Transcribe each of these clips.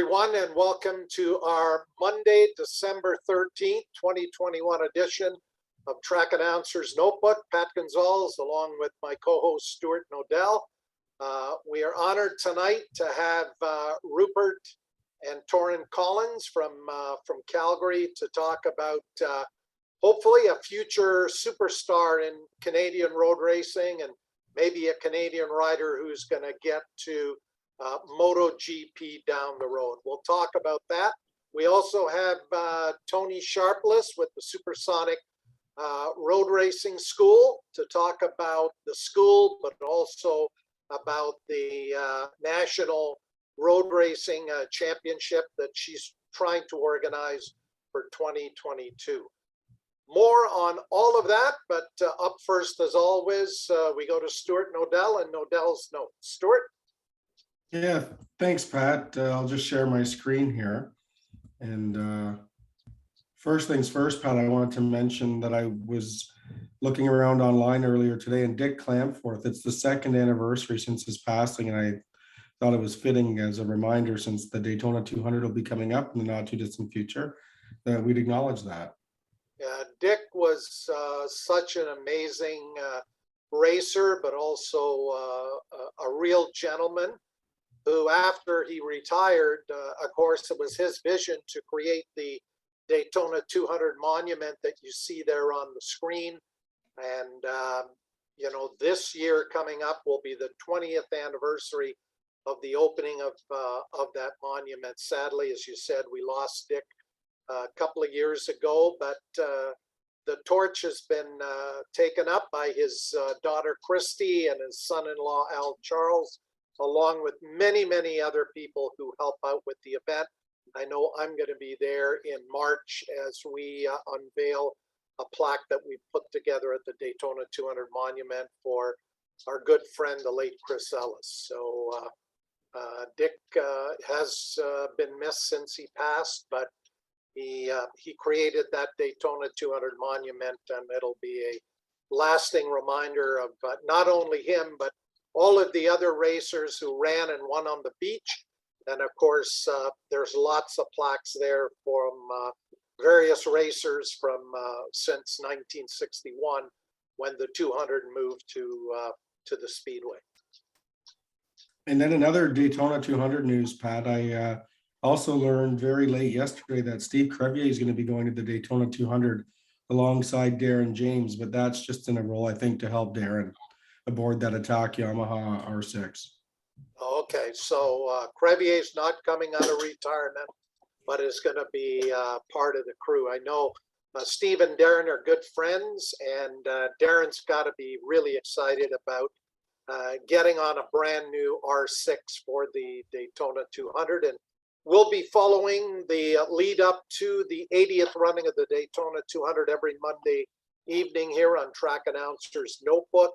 Everyone, and welcome to our Monday, December 13th, 2021 edition of Track Announcer's Notebook. Pat Gonzalez, along with my co-host Stuart Noedell. We are honored tonight to have Rupert and Torin Collins from Calgary to talk about hopefully a future superstar in Canadian road racing and maybe a Canadian rider who's going to get to Moto GP down the road. We'll talk about that. We also have Tony Sharpless with the Supersonic Road Racing School to talk about the school, but also about the National Road Racing Championship that she's trying to organize for 2022. More on all of that, but up first, as always, we go to Stuart Noedell and Noedell's notes. Stuart? Yeah, thanks, Pat. I'll just share my screen here. And first things first, Pat, I wanted to mention that I was looking around online earlier today, and Dick Clamford, it's the second anniversary since his passing, and I thought it was fitting as a reminder, since the Daytona 200 will be coming up in the not too distant future, that we'd acknowledge that. Yeah, Dick was such an amazing racer, but also a real gentleman, who, after he retired, of course, it was his vision to create the Daytona 200 monument that you see there on the screen. And, you know, this year coming up will be the 20th anniversary of the opening of that monument. Sadly, as you said, we lost Dick a couple of years ago, but the torch has been taken up by his daughter, Christy, and his son-in-law, Al Charles, along with many, many other people who help out with the event. I know I'm going to be there in March as we unveil a plaque that we put together at the Daytona 200 monument for our good friend, the late Chris Ellis. So Dick has been missed since he passed, but he created that Daytona 200 monument, and it'll be a lasting reminder of not only him, but all of the other racers who ran and won on the beach. And of course, there's lots of plaques there from various racers from since 1961, when the 200 moved to the Speedway. And then another Daytona 200 news, Pat, I also learned very late yesterday that Steve Crevier is going to be going to the Daytona 200 alongside Darren James, but that's just in a role, I think, to help Darren aboard that attack Yamaha R6. Okay, so Crevier's not coming out of retirement, but is going to be part of the crew. I know Steve and Darren are good friends, and Darren's got to be really excited about getting on a brand new R6 for the Daytona 200. And we'll be following the lead up to the 80th running of the Daytona 200 every Monday evening here on Track Announcer's Notebook.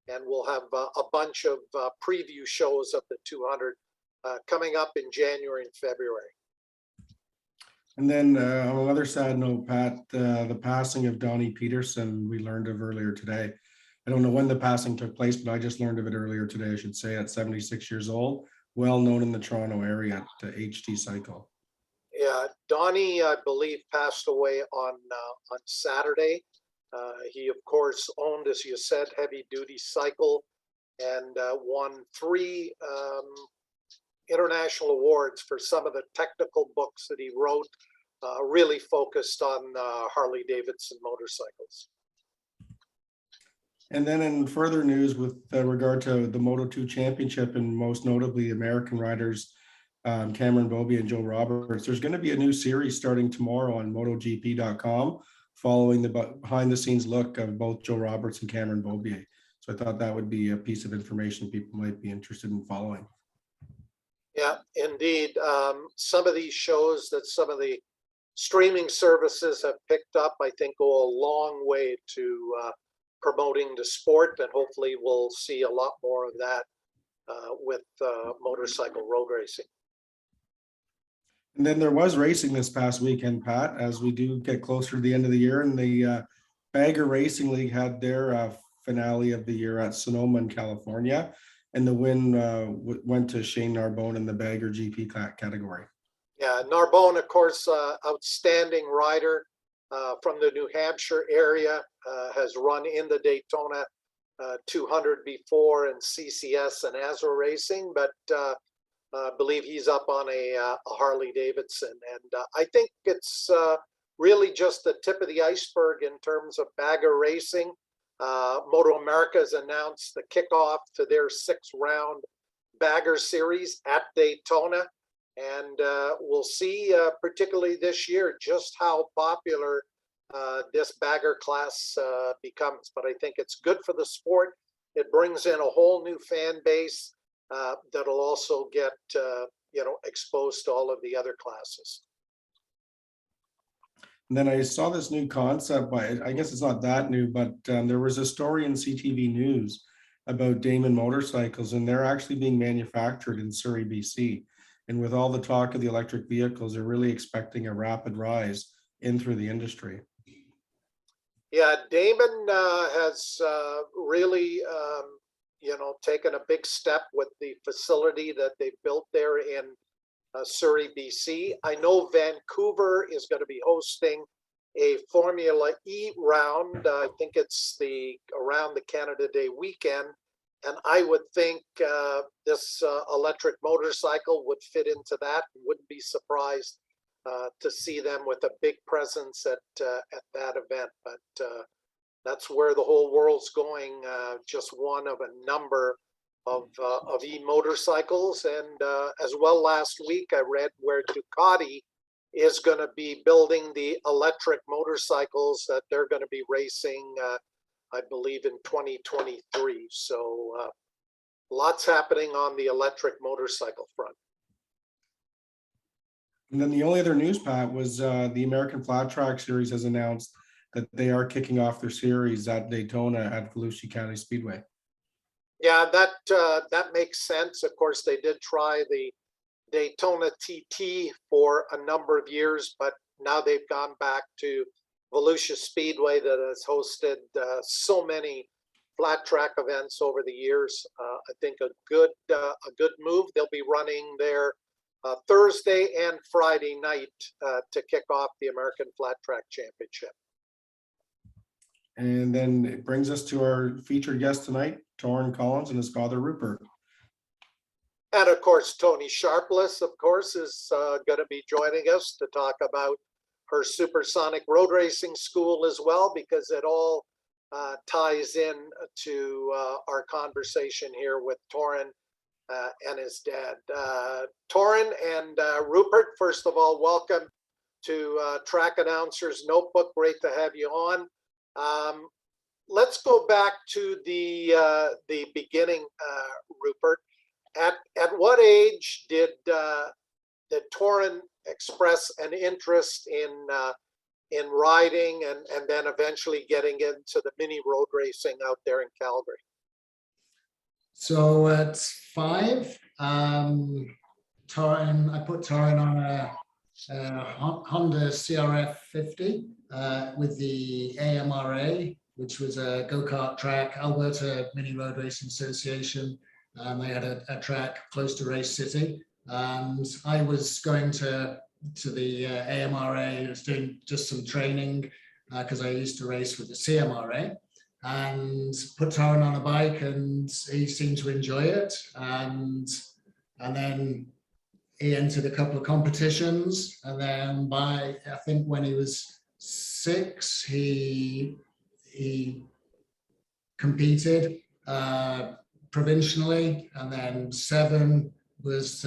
And we'll have a bunch of preview shows of the 200 coming up in January and February. And then on another sad note, Pat, the passing of Donnie Peterson, we learned of earlier today. I don't know when the passing took place, but I just learned of it earlier today, I should say, at 76 years old, well known in the Toronto area at HT Cycle. Yeah, Donnie, I believe, passed away on Saturday. He, of course, owned, as you said, heavy-duty cycle, and won 3 international awards for some of the technical books that he wrote, really focused on Harley-Davidson motorcycles. And then in further news with regard to the Moto2 Championship, and most notably American riders Cameron Beaubier and Joe Roberts, there's going to be a new series starting tomorrow on MotoGP.com, following the behind-the-scenes look of both Joe Roberts and Cameron Beaubier. So I thought that would be a piece of information people might be interested in following. Yeah, indeed. Some of these shows that some of the streaming services have picked up, I think, go a long way to promoting the sport, and hopefully we'll see a lot more of that with motorcycle road racing. And then there was racing this past weekend, Pat, as we do get closer to the end of the year, and the Bagger Racing League had their finale of the year at Sonoma in California, and the win went to Shane Narbonne in the Bagger GP category. Yeah, Narbonne, of course, outstanding rider from the New Hampshire area, has run in the Daytona 200 before in CCS and Azure Racing, but I believe he's up on a Harley Davidson. And I think it's really just the tip of the iceberg in terms of bagger racing. Moto America has announced the kickoff to their 6-round bagger series at Daytona. And we'll see, particularly this year, just how popular this bagger class becomes. But I think it's good for the sport. It brings in a whole new fan base that'll also get exposed to all of the other classes. And then I saw this new concept by, I guess it's not that new, but there was a story in CTV News about Damon motorcycles, and they're actually being manufactured in Surrey, BC. And with all the talk of the electric vehicles, they're really expecting a rapid rise in through the industry. Yeah, Damon has really, taken a big step with the facility that they built there in Surrey, BC. I know Vancouver is going to be hosting a Formula E round. I think it's around the Canada Day weekend. And I would think this electric motorcycle would fit into that. Wouldn't be surprised to see them with a big presence at that event. But that's where the whole world's going. Just one of a number of e-motorcycles. And as well, last week I read where Ducati is going to be building the electric motorcycles that they're going to be racing, I believe, in 2023. So lots happening on the electric motorcycle front. And then the only other news, Pat, was the American Flat Track Series has announced that they are kicking off their series at Daytona at Volusia County Speedway. Yeah, that makes sense. Of course, they did try the Daytona TT for a number of years, but now they've gone back to Volusia Speedway that has hosted so many flat track events over the years. I think a good move. They'll be running there Thursday and Friday night to kick off the American Flat Track Championship. And then it brings us to our featured guest tonight, Torin Collins and his father, Rupert. And of course, Tony Sharpless, of course, is going to be joining us to talk about her supersonic road racing school as well, because it all ties in to our conversation here with Torin and his dad. Torin and Rupert, first of all, welcome to Track Announcer's Notebook. Great to have you on. Let's go back to the beginning, Rupert. At what age did Torin express an interest in riding and then eventually getting into the mini road racing out there in Calgary? So at 5, I put Torin on a Honda CRF 50 with the AMRA, which was a go-kart track, Alberta Mini Road Racing Association. They had a track close to Race City, and I was going to the AMRA. I was doing just some training because I used to race with the CMRA, and put Torin on a bike, and he seemed to enjoy it. And then he entered a couple of competitions, and then I think when he was 6, he competed provincially, and then 7 was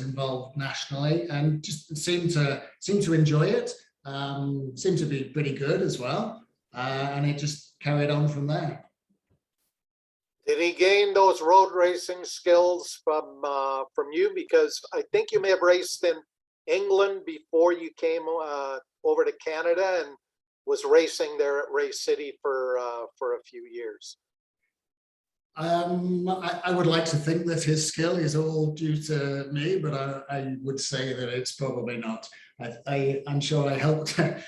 involved nationally, and just seemed to enjoy it. Seemed to be pretty good as well, and it just carried on from there. Did he gain those road racing skills from you? Because I think you may have raced in England before you came over to Canada, and was racing there at Race City for a few years. I would like to think that his skill is all due to me, but I would say that it's probably not. I'm sure I helped him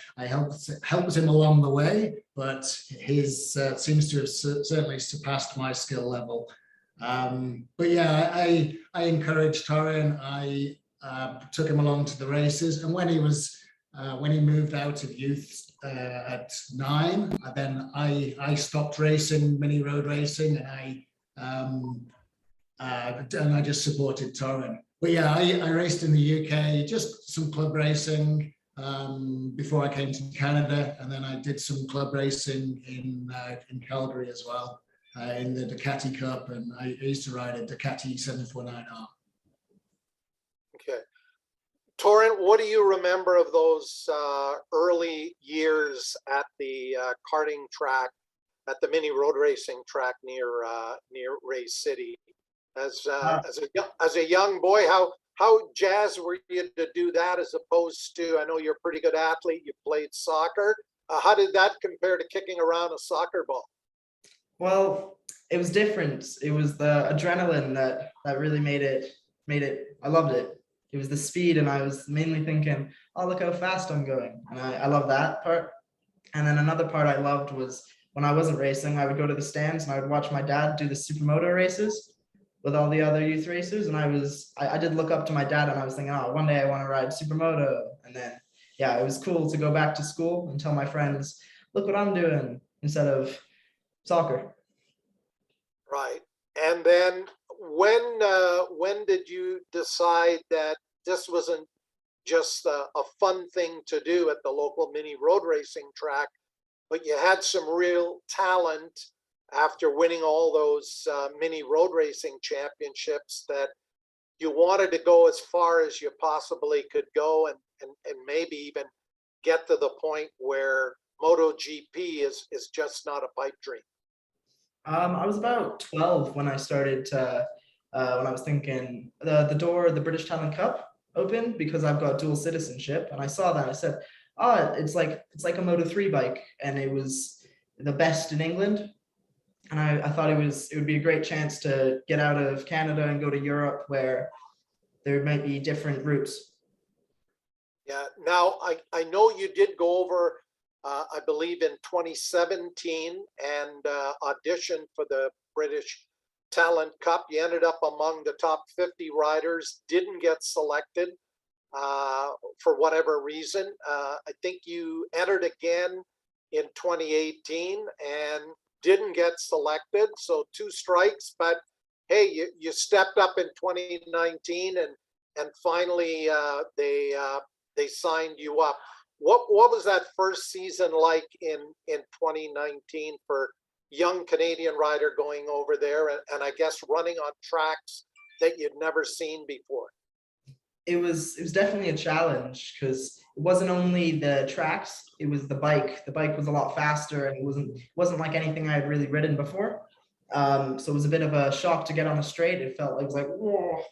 along the way, but his seems to have certainly surpassed my skill level. But yeah, I encourage Torin. took him along to the races. And when he moved out of youth at 9, then I stopped racing, mini road racing, and I just supported Torin. But yeah, I raced in the UK, just some club racing before I came to Canada, and then I did some club racing in Calgary as well, in the Ducati Cup, and I used to ride a Ducati 749R. Okay. Torin, what do you remember of those early years at the karting track, at the mini road racing track near Race City? As a young boy, how jazzed were you to do that, as opposed to, I know you're a pretty good athlete, you played soccer. How did that compare to kicking around a soccer ball? Well, it was different. It was the adrenaline that really made it. I loved it. It was the speed, and I was mainly thinking, oh, look how fast I'm going. And I love that part. And then another part I loved was when I wasn't racing, I would go to the stands and I would watch my dad do the supermoto races with all the other youth racers. And I did look up to my dad, and I was thinking, oh, one day I want to ride supermoto. And then, yeah, it was cool to go back to school and tell my friends, look what I'm doing, instead of soccer. Right. And then when did you decide that this wasn't just a fun thing to do at the local mini road racing track, but you had some real talent after winning all those mini road racing championships, that you wanted to go as far as you possibly could go, and maybe even get to the point where Moto GP is just not a pipe dream? I was about 12 when I started to, when I was thinking the British Talon Cup opened, because I've got dual citizenship, and I saw that. I said, oh, it's like a Moto 3 bike, and it was the best in England. And I thought it would be a great chance to get out of Canada and go to Europe, where there might be different routes. Yeah. Now, I know you did go over, I believe in 2017, and auditioned for the British Talon Cup. You ended up among the top 50 riders, didn't get selected for whatever reason. I think you entered again in 2018 and didn't get selected. So 2 strikes, but hey, you stepped up in 2019, and finally they signed you up. What was that first season like in 2019 for young Canadian rider going over there, and I guess running on tracks that you'd never seen before? It was definitely a challenge, because it wasn't only the tracks, it was the bike. The bike was a lot faster, and it wasn't like anything I had really ridden before. So it was a bit of a shock to get on the straight. It felt like, it was like, whoa,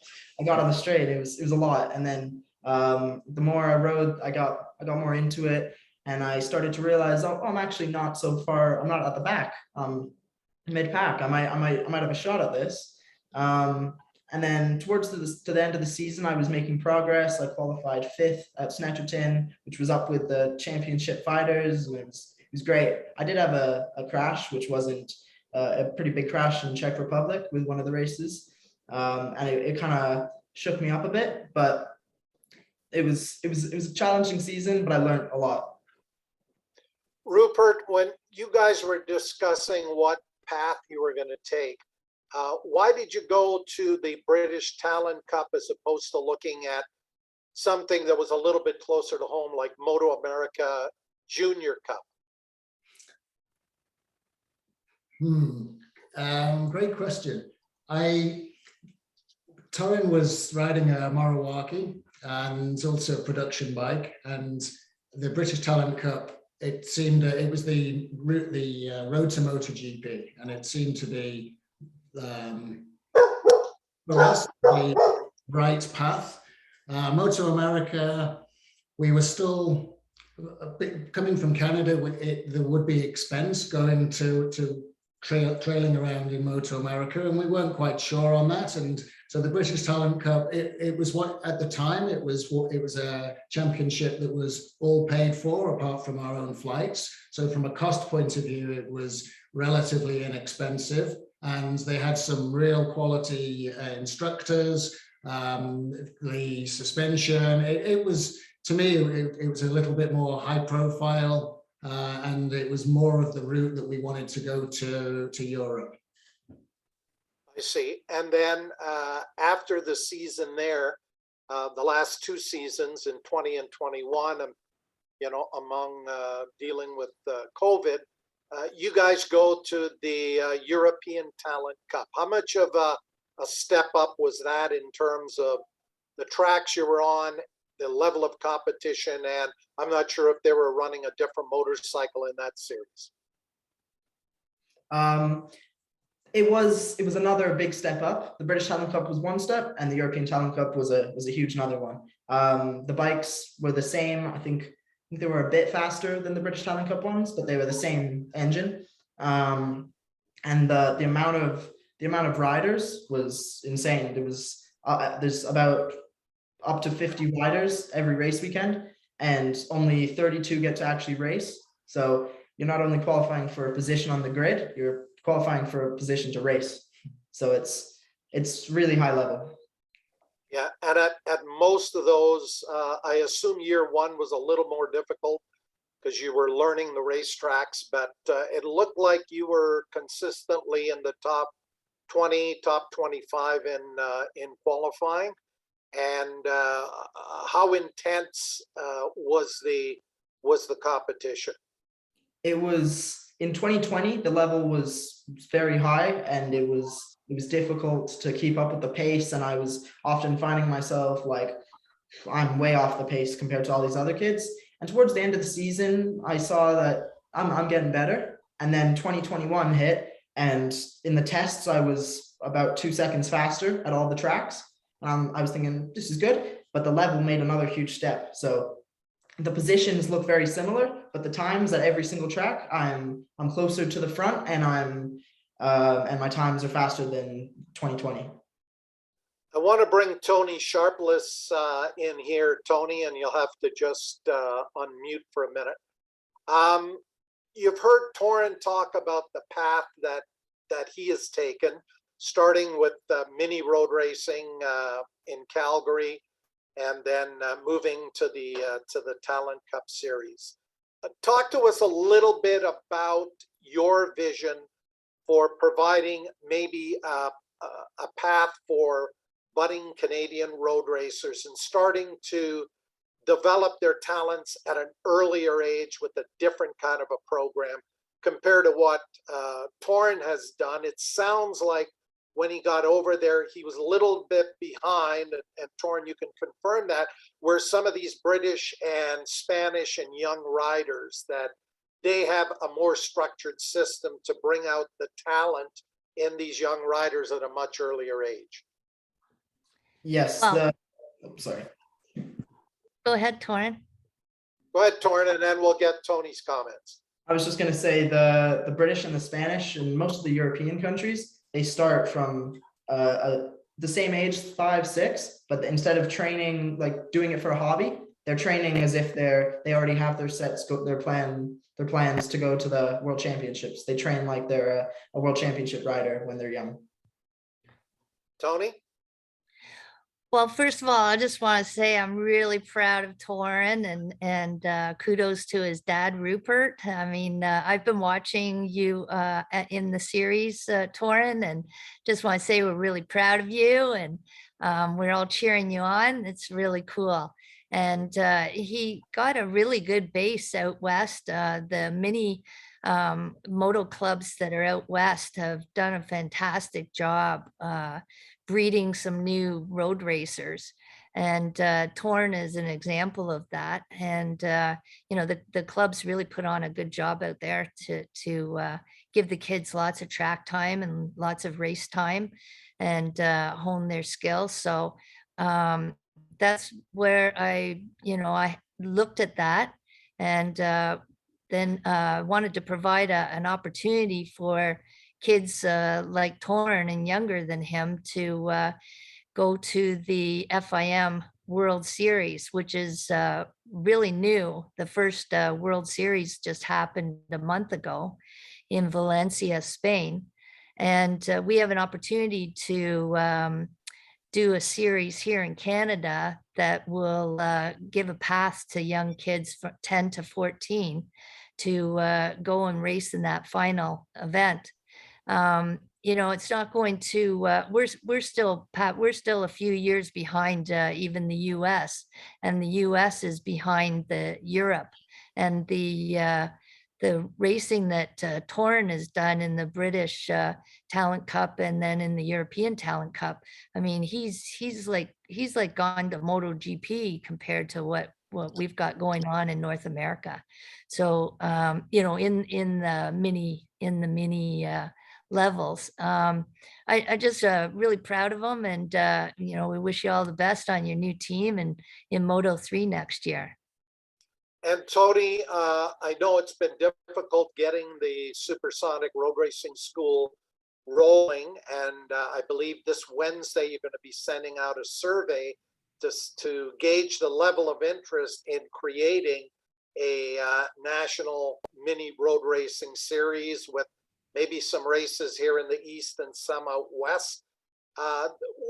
I got on the straight. It was a lot. And then the more I rode, I got more into it, and I started to realize, oh, I'm actually not so far. I'm not at the back. Mid pack. I might have a shot at this. And then towards the end of the season, I was making progress. I qualified 5th at Snetterton, which was up with the championship fighters. And it was great. I did have a crash, which wasn't a pretty big crash in Czech Republic with one of the races, and it kind of shook me up a bit. But it was a challenging season, but I learned a lot. Rupert, when you guys were discussing what path you were going to take, why did you go to the British Talon Cup as opposed to looking at something that was a little bit closer to home, like Moto America Junior Cup? Great question. Torin was riding a Marawaki, and also a production bike, and the British Talon Cup, it seemed it was the road to Moto GP, and it seemed to be for us the right path. Moto America, we were still a bit coming from Canada. There would be expense going to trailing around in Moto America, and we weren't quite sure on that. And so the British Talon Cup, it was what at the time it was a championship that was all paid for apart from our own flights. So from a cost point of view, it was relatively inexpensive, and they had some real quality instructors. the suspension. It was, to me, it was a little bit more high profile, and it was more of the route that we wanted to go to Europe. I see. And then after the season there, the last two seasons in 20 and 21, you know, among dealing with COVID, you guys go to the European Talent Cup. How much of a step up was that in terms of the tracks you were on, the level of competition, and I'm not sure if they were running a different motorcycle in that series? It was another big step up. The British Talon Cup was one step, and the European Talon Cup was a huge another one. The bikes were the same. I think they were a bit faster than the British Talon Cup ones, but they were the same engine. And the amount of riders was insane. There's about up to 50 riders every race weekend, and only 32 get to actually race. So you're not only qualifying for a position on the grid, you're qualifying for a position to race. So it's really high level. Yeah, and at most of those, I assume year one was a little more difficult because you were learning the racetracks, but it looked like you were consistently in the top 20, top 25 in qualifying. And how intense was the competition? It was in 2020, the level was very high, and it was difficult to keep up with the pace, and I was often finding myself like I'm way off the pace compared to all these other kids. And towards the end of the season, I saw that I'm getting better. And then 2021 hit, and in the tests, I was about 2 seconds faster at all the tracks. I was thinking, this is good, but the level made another huge step. So the positions look very similar, but the times at every single track, I'm closer to the front, and and my times are faster than 2020. I want to bring Tony Sharpless in here, Tony, and you'll have to just unmute for a minute. You've heard Torin talk about the path that he has taken, starting with mini road racing in Calgary, and then moving to the Talon Cup series. Talk to us a little bit about your vision for providing maybe a path for budding Canadian road racers and starting to develop their talents at an earlier age with a different kind of a program compared to what Torin has done. It sounds like when he got over there, he was a little bit behind, and Torin, you can confirm that, where some of these British and Spanish and young riders, that they have a more structured system to bring out the talent in these young riders at a much earlier age. Yes. Well, Sorry. Go ahead, Torin. Go ahead, Torin, and then we'll get Tony's comments. I was just going to say the British and the Spanish and most of the European countries, they start from the same age, 5, 6, but instead of training, like doing it for a hobby, they're training as if they already have their sets, their plans to go to the World Championships. They train like they're a World Championship rider when they're young. Tony? Well, first of all, I just want to say I'm really proud of Torin, and kudos to his dad, Rupert. I mean, I've been watching you in the series, Torin, and just want to say we're really proud of you, and we're all cheering you on. It's really cool. And he got a really good base out west. The mini moto clubs that are out west have done a fantastic job breeding some new road racers, and Torin is an example of that. And you know, the clubs really put on a good job out there to give the kids lots of track time and lots of race time, and hone their skills. So that's where I looked at that, and then wanted to provide an opportunity for kids like Torin and younger than him to go to the FIM World Series, which is really new. The first World Series just happened a month ago in Valencia, Spain. And we have an opportunity to do a series here in Canada that will give a path to young kids from 10 to 14 to go and race in that final event. You know, it's not going to, we're still, Pat, we're still a few years behind even the US, and the US is behind the Europe. And the racing that Torin has done in the British Talent Cup and then in the European Talent Cup, I mean, he's like gone to Moto GP compared to what we've got going on in North America. So you know, in the mini levels. I just really proud of them, and you know, we wish you all the best on your new team and in Moto 3 next year. And Tony, I know it's been difficult getting the Supersonic Road Racing School rolling, and I believe this Wednesday you're going to be sending out a survey to gauge the level of interest in creating a national mini road racing series with maybe some races here in the east and some out west.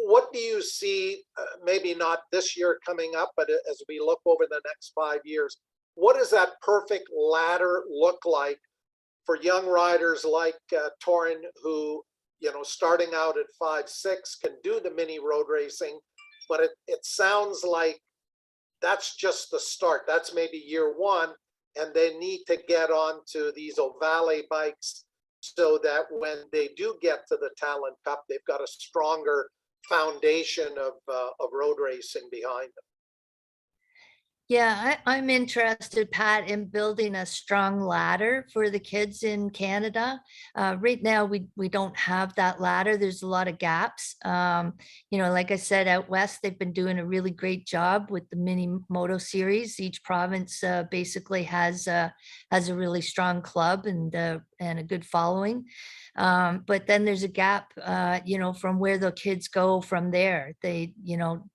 What do you see, maybe not this year coming up, but as we look over the next 5 years, what does that perfect ladder look like for young riders like Torin, who, you know, starting out at 5'6", can do the mini road racing, but it sounds like that's just the start. That's maybe year one, and they need to get onto these Ovale bikes so that when they do get to the Talon Cup, they've got a stronger foundation of road racing behind them. Yeah, I'm interested, Pat, in building a strong ladder for the kids in Canada. Right now, we don't have that ladder. There's a lot of gaps. You know, like I said, out west, they've been doing a really great job with the mini moto series. Each province basically has a really strong club and a good following. But then there's a gap, you know, from where the kids go from there. You know,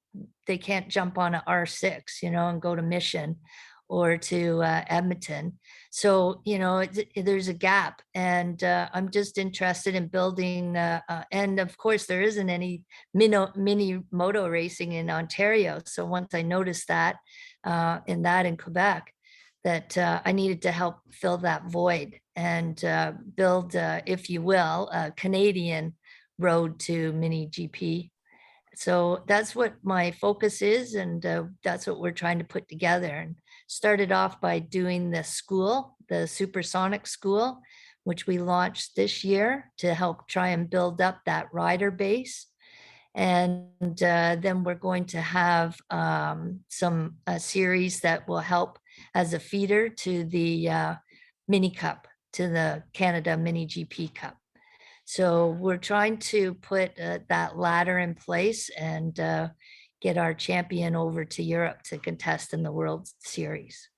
they can't jump on a R6, you know, and go to Mission or to Edmonton. So, you know, there's a gap, and I'm just interested in building, and of course there isn't any mini moto racing in Ontario. So once I noticed that in Quebec, that I needed to help fill that void and build, if you will, a Canadian road to mini GP. So that's what my focus is, and that's what we're trying to put together. And started off by doing the school, the Supersonic School, which we launched this year to help try and build up that rider base. And then we're going to have some series that will help as a feeder to the Mini Cup, to the Canada Mini GP Cup. So we're trying to put that ladder in place and get our champion over to Europe to contest in the World Series.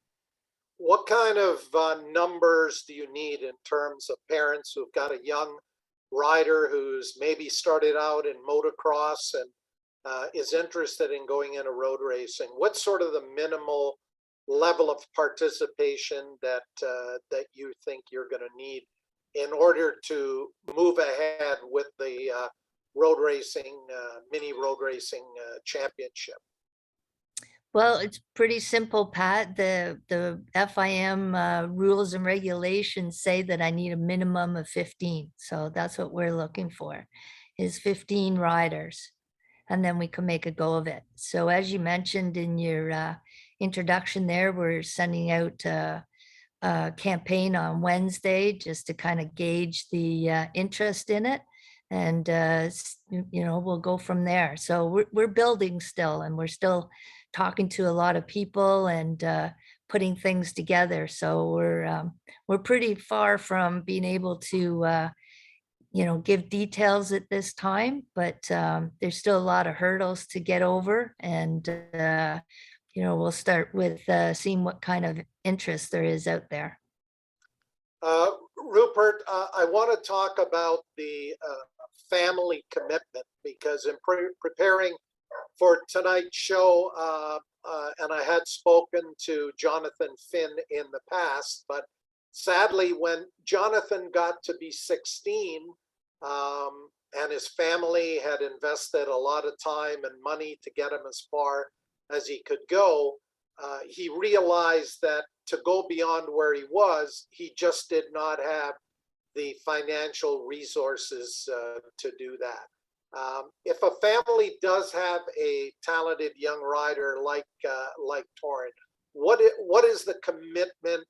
What kind of numbers do you need in terms of parents who've got a young rider who's maybe started out in motocross and is interested in going into road racing? What's sort of the minimal level of participation that you think you're going to need in order to move ahead with the road racing, mini road racing championship? Well, it's pretty simple, Pat. The FIM rules and regulations say that I need a minimum of 15. So that's what we're looking for, is 15 riders. And then we can make a go of it. So as you mentioned in your introduction there, we're sending out campaign on Wednesday just to kind of gauge the interest in it, and you know, we'll go from there. So we're building still, and we're still talking to a lot of people and putting things together. So we're pretty far from being able to you know, give details at this time, but there's still a lot of hurdles to get over, and you know, we'll start with seeing what kind of interest there is out there. Rupert, I want to talk about the family commitment, because in preparing for tonight's show, and I had spoken to Jonathan Finn in the past, but sadly, when Jonathan got to be 16, and his family had invested a lot of time and money to get him as far as he could go. He realized that to go beyond where he was, he just did not have the financial resources to do that. If a family does have a talented young rider like Torin, what is the commitment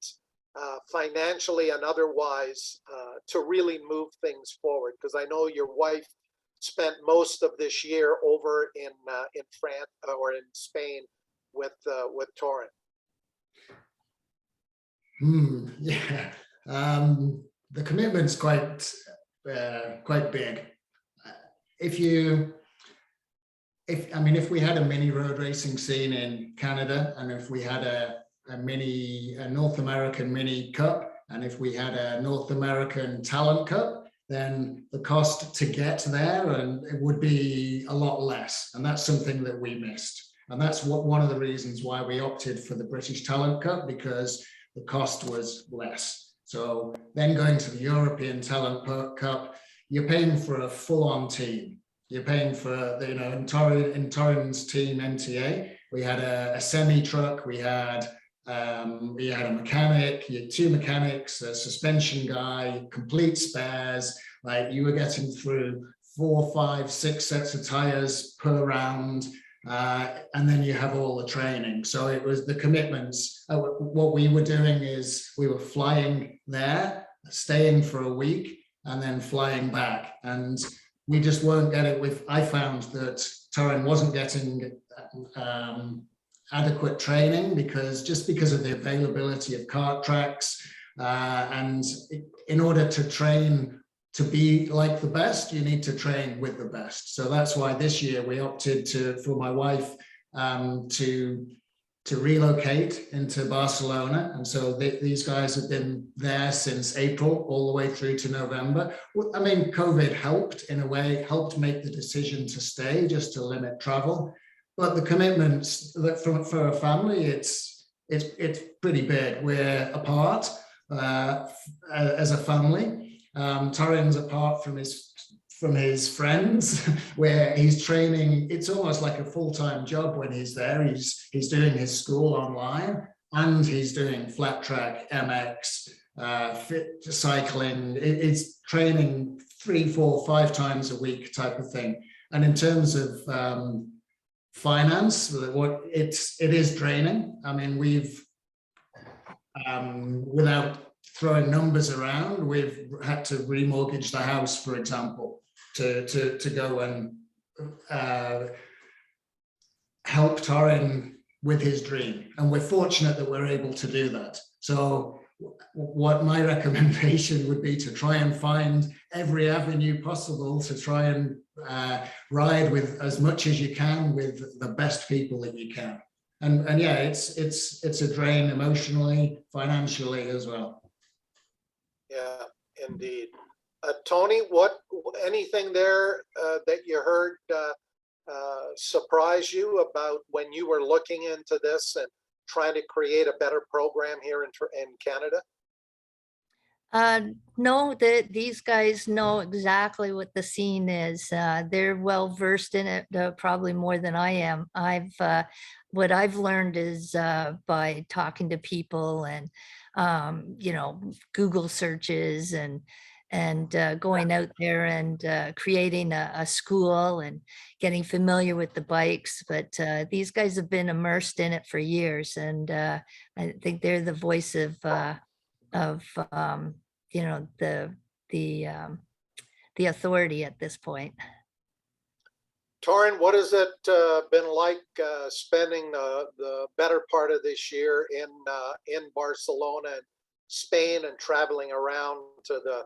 financially and otherwise to really move things forward? Because I know your wife spent most of this year over in France or in Spain with Torin. Yeah, the commitment's quite big. If we had a mini road racing scene in Canada, and if we had a North American mini cup, and if we had a North American talent cup, then the cost to get there and it would be a lot less. And that's something that we missed. And that's one of the reasons why we opted for the British Talent Cup, because the cost was less. So then going to the European Talent Cup, you're paying for a full-on team. You're paying for, in Torin's team, NTA, we had a semi-truck, we had a mechanic, you had 2 mechanics, a suspension guy, complete spares. Like, you were getting through 4, 5, 6 sets of tires per round. And then you have all the training. So it was the commitments. What we were doing is we were flying there, staying for a week, and then flying back. And we just weren't getting, I found that Torin wasn't getting adequate training because of the availability of kart tracks. And in order to train to be like the best, you need to train with the best. So that's why this year we opted for my wife to relocate into Barcelona. And so these guys have been there since April all the way through to November. I mean, COVID helped in a way, helped make the decision to stay just to limit travel. But the commitments that for a family, it's pretty big. We're apart as a family. Torin's apart from his friends, where he's training. It's almost like a full-time job when he's there. He's doing his school online, and he's doing flat track, MX, fit cycling. It's training 3, 4, 5 times a week type of thing. And in terms of finance, it is draining. I mean, we've without throwing numbers around, we've had to remortgage the house, for example, to go and help Torin with his dream. And we're fortunate that we're able to do that. So what my recommendation would be to try and find every avenue possible to try and ride with as much as you can with the best people that you can. And yeah, it's a drain emotionally, financially as well. Yeah, indeed. Tony, anything there that you heard surprise you about when you were looking into this and trying to create a better program here in Canada? No, these guys know exactly what the scene is. They're well versed in it, probably more than I am. What I've learned is by talking to people and Google searches and going out there and creating a school and getting familiar with the bikes. But these guys have been immersed in it for years, and I think they're the voice of the authority at this point. Torin, what has it been like spending the better part of this year in Barcelona and Spain and traveling around to the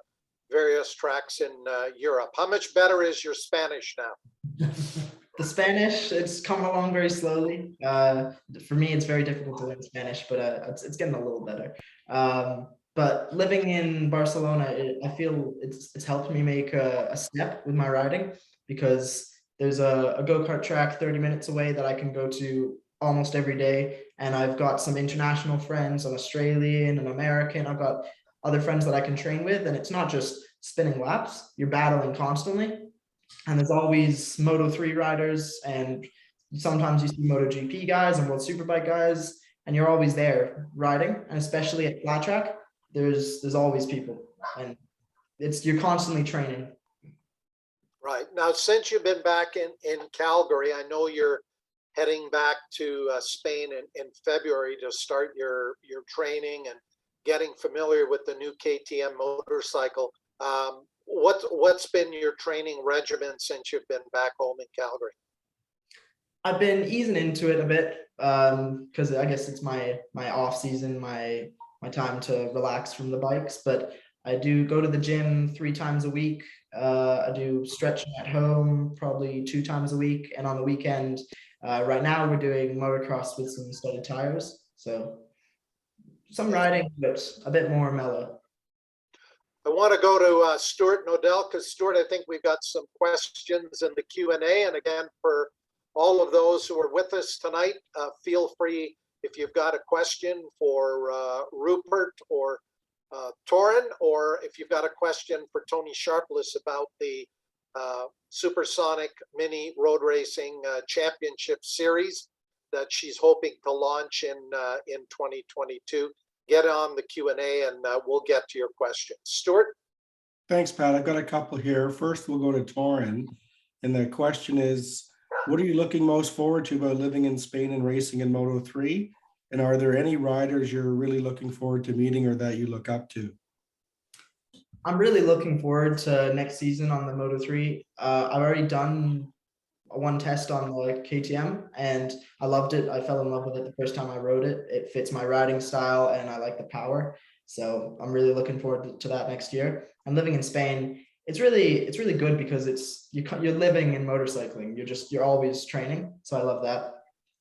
various tracks in Europe? How much better is your Spanish now? The Spanish, it's come along very slowly. For me, it's very difficult to learn Spanish, but it's getting a little better. But living in Barcelona, I feel it's helped me make a step with my riding, because there's a go-kart track 30 minutes away that I can go to almost every day. And I've got some international friends, an Australian, an American. I've got other friends that I can train with. And it's not just spinning laps. You're battling constantly. And there's always Moto 3 riders, and sometimes you see Moto GP guys and World Superbike guys, and you're always there riding. And especially at flat track, there's always people, and you're constantly training. Right. Now, since you've been back in Calgary, I know you're heading back to Spain in February to start your training and getting familiar with the new KTM motorcycle. What's been your training regimen since you've been back home in Calgary? I've been easing into it a bit because I guess it's my off season, my time to relax from the bikes. But I do go to the gym 3 times a week. I do stretching at home probably 2 times a week, and on the weekend, right now we're doing motocross with some studded tires. So some riding, but a bit more mellow. I want to go to Stuart Noedell, because Stuart, I think we've got some questions in the Q&A. And again, for all of those who are with us tonight, feel free if you've got a question for Rupert or Torin, or if you've got a question for Tony Sharpless about the Supersonic Mini Road Racing Championship Series that she's hoping to launch in 2022. Get on the Q&A and we'll get to your questions. Stuart? Thanks, Pat. I've got a couple here. First, we'll go to Torin. And the question is, what are you looking most forward to about living in Spain and racing in Moto 3? And are there any riders you're really looking forward to meeting or that you look up to? I'm really looking forward to next season on the Moto 3. I've already done one test on the KTM and I loved it. I fell in love with it the first time I rode it. It fits my riding style and I like the power. So I'm really looking forward to that next year. And living in Spain, it's really good because you're living in motorcycling. You're always training. So I love that.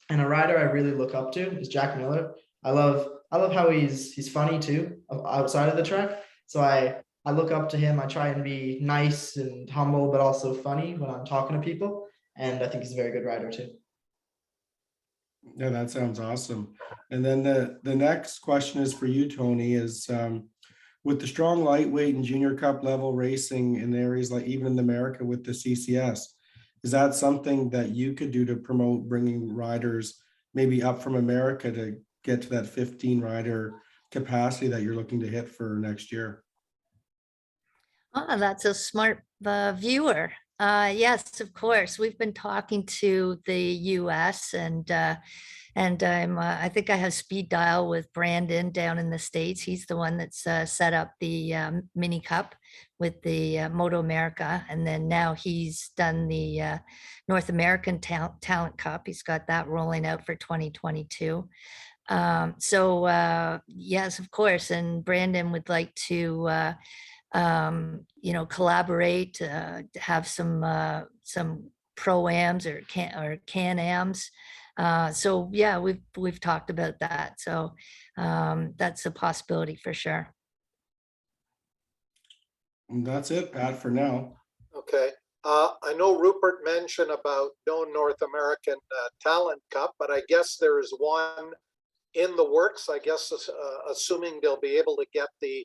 And a rider I really look up to is Jack Miller. I love how he's funny too outside of the track. So I look up to him. I try and be nice and humble, but also funny when I'm talking to people. And I think he's a very good rider too. Yeah, that sounds awesome. And then the next question is for you, Tony, is with the strong lightweight and junior cup level racing in areas like even in America with the CCS, is that something that you could do to promote bringing riders maybe up from America to get to that 15 rider capacity that you're looking to hit for next year? Oh, that's a smart viewer. Yes, of course. We've been talking to the US and I think I have speed dial with Brandon down in the States. He's the one that's set up the mini cup with the Moto America. And then now he's done the North American Talent Cup. He's got that rolling out for 2022. Yes, of course. And Brandon would like to collaborate, have some pro-ams or can-ams. So yeah, we've talked about that. So that's a possibility for sure. And that's it, Pat, for now. Okay. I know Rupert mentioned about no North American Talent Cup, but I guess there is one in the works. I guess assuming they'll be able to get the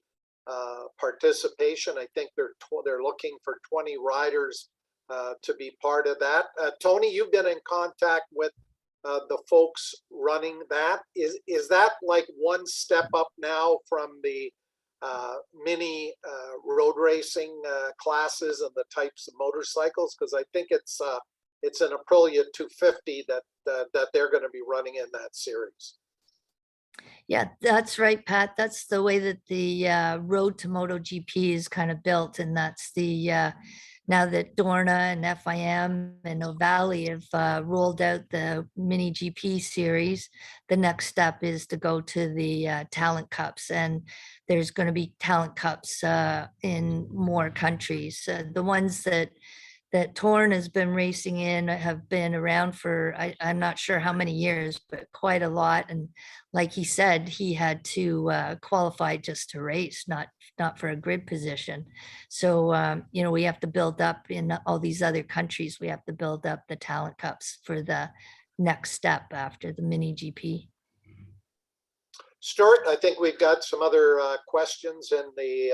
participation. I think they're looking for 20 riders to be part of that. Tony, you've been in contact with the folks running that. Is that like one step up now from the mini road racing classes and the types of motorcycles? Because I think it's an Aprilia 250 that they're going to be running in that series. Yeah, that's right, Pat. That's the way that the road to Moto GP is kind of built. And that's the, now that Dorna and FIM and O'Valley have rolled out the mini GP series, the next step is to go to the Talent Cups. And there's going to be Talent Cups in more countries. The ones that Torin has been racing in have been around for, I'm not sure how many years, but quite a lot. And like he said, he had to qualify just to race, not for a grid position. So, we have to build up in all these other countries. We have to build up the Talent Cups for the next step after the mini GP. Stuart, I think we've got some other questions in the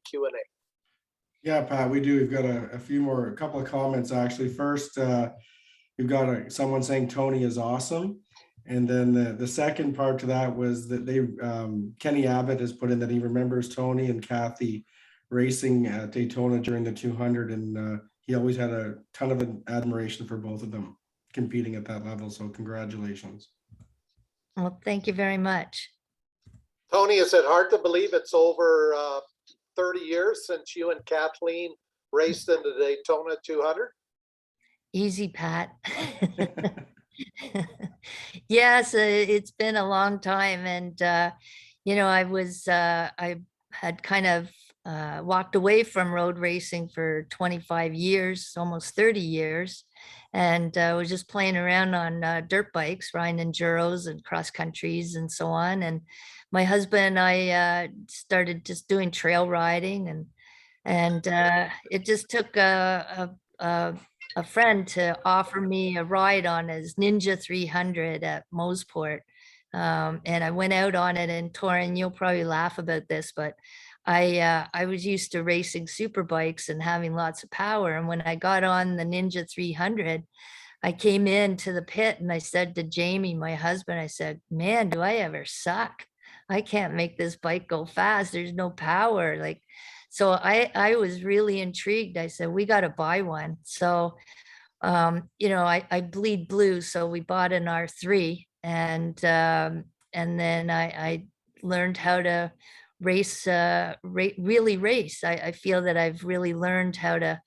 Q&A. Yeah, Pat, we do. We've got a couple of comments actually. First, we've got someone saying Tony is awesome. And then the second part to that was that Kenny Abbott has put in that he remembers Tony and Kathy racing at Daytona during the 200. And he always had a ton of admiration for both of them competing at that level. So congratulations. Well, thank you very much. Tony, is it hard to believe it's over 30 years since you and Kathleen raced in the Daytona 200? Easy, Pat. Yes, it's been a long time. And, I had kind of walked away from road racing for 25 years, almost 30 years. And was just playing around on dirt bikes, riding enduros and cross countries and so on. And my husband and I started just doing trail riding, and it just took a friend to offer me a ride on his Ninja 300 at Moseport. And I went out on it, and Torin, you'll probably laugh about this, but I was used to racing super bikes and having lots of power. And when I got on the Ninja 300, I came into the pit and I said to Jamie, my husband, I said, man, do I ever suck? I can't make this bike go fast. There's no power. Like, so I was really intrigued. I said, we got to buy one. So, I bleed blue. So we bought an R3, and then I learned how to race, really race. I feel that I've really learned how to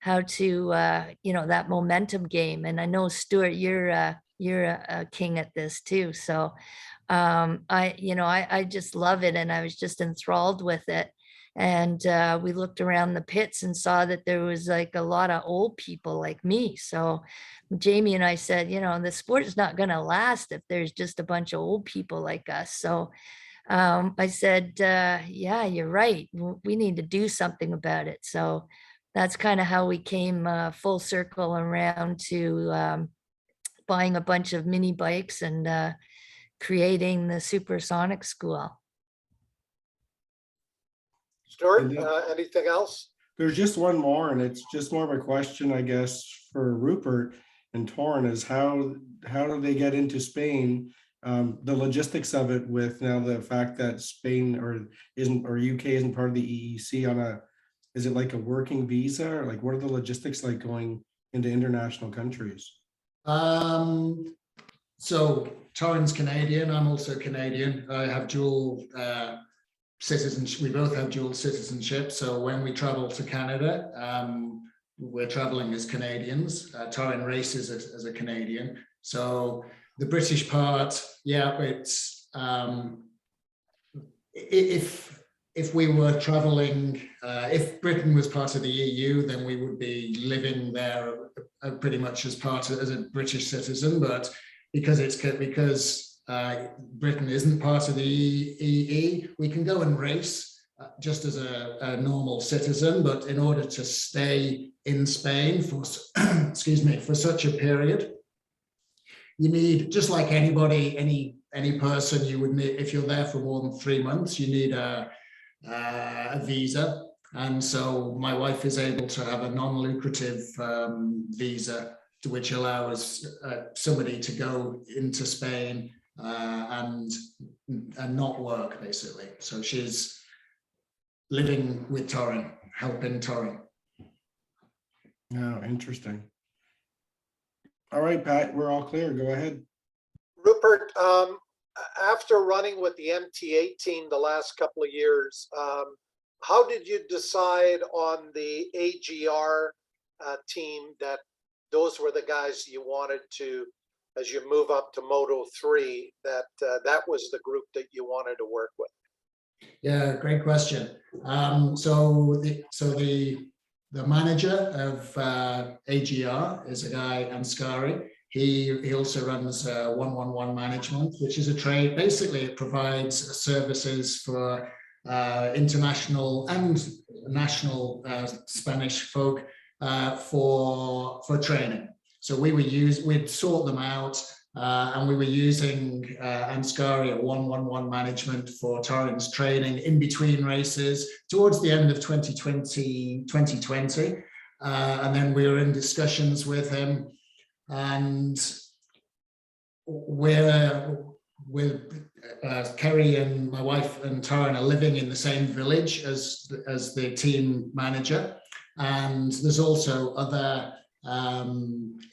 that momentum game. And I know, Stuart, you're a king at this too. So I just love it, and I was just enthralled with it. And we looked around the pits and saw that there was like a lot of old people like me. So Jamie and I said, the sport is not going to last if there's just a bunch of old people like us. So I said, yeah, you're right. We need to do something about it. So that's kind of how we came full circle around to buying a bunch of mini bikes and creating the Supersonic School. Stuart, anything else? There's just one more, and it's just more of a question, I guess, for Rupert and Torin, is how do they get into Spain? The logistics of it, with now the fact that Spain or UK isn't part of the EEC is it like a working visa, or like what are the logistics like going into international countries? So Torin's Canadian, I'm also Canadian. I have dual citizenship. We both have dual citizenship. So when we travel to Canada, we're traveling as Canadians. Torin races as a Canadian. So the British part, yeah, it's if we were traveling, if Britain was part of the EU, then we would be living there pretty much as a British citizen. But because Britain isn't part of the EE, we can go and race just as a normal citizen. But in order to stay in Spain for for such a period, you need, just like anybody, any person, you would need, if you're there for more than 3 months, you need a visa. And so my wife is able to have a non-lucrative visa, which allows somebody to go into Spain and not work, basically. So she's living with Torin, helping Torin. Oh, interesting. All right, Pat, we're all clear. Go ahead. Rupert, after running with the MT8 team the last couple of years, how did you decide on the AGR team that those were the guys you wanted to, as you move up to Moto 3, that was the group that you wanted to work with? Yeah, great question. So the manager of AGR is a guy, Anscari. He also runs 111 Management, which is a trade. Basically, it provides services for international and national Spanish folk for training. So we'd sort them out, and we were using Ansgari at 111 management for Torin's training in between races towards the end of 2020. And then we were in discussions with him, and Kerry and my wife and Torin are living in the same village as the team manager. And there's also other